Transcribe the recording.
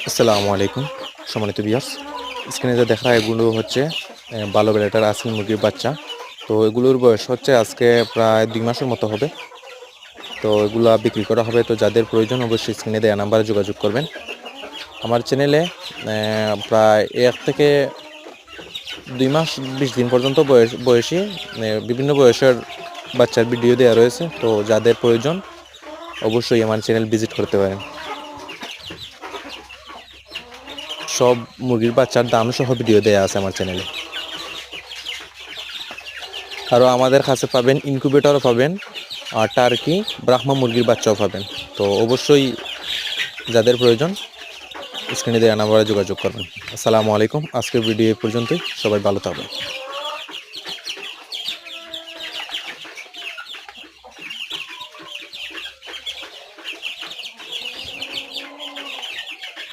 আসসালামু আলাইকুম সম্মানিত ভিউয়ার্স। স্ক্রিনে যে দেখা এগুলো হচ্ছে ভালো ব্যাটার আসল মুরগির বাচ্চা। তো এগুলোর বয়স হচ্ছে আজকে প্রায় 2 মাসের মতো হবে। তো এগুলা বিক্রি করা হবে। তো যাদের প্রয়োজন অবশ্যই স্ক্রিনে দেওয়া নাম্বারে যোগাযোগ করবেন। আমার চ্যানেলে প্রায় 1 থেকে 2 মাস 20 দিন পর্যন্ত বয়সী বিভিন্ন বয়সের বাচ্চার ভিডিও দেওয়া রয়েছে। তো যাদের প্রয়োজন অবশ্যই আমার চ্যানেল ভিজিট করতে পারেন। সব মুরগির বাচ্চার দাম সহ ভিডিও দেওয়া আছে আমার চ্যানেলে। আরও আমাদের কাছে পাবেন ইনকিউবেটরও পাবেন, আর টার্কি ব্রাহ্মা মুরগির বাচ্চাও পাবেন। তো অবশ্যই যাদের প্রয়োজন স্ক্রিনে দেওয়া নাম্বারে যোগাযোগ করবেন। আসসালামু আলাইকুম। আজকের ভিডিও এই পর্যন্তই। সবাই ভালো থাকবেন।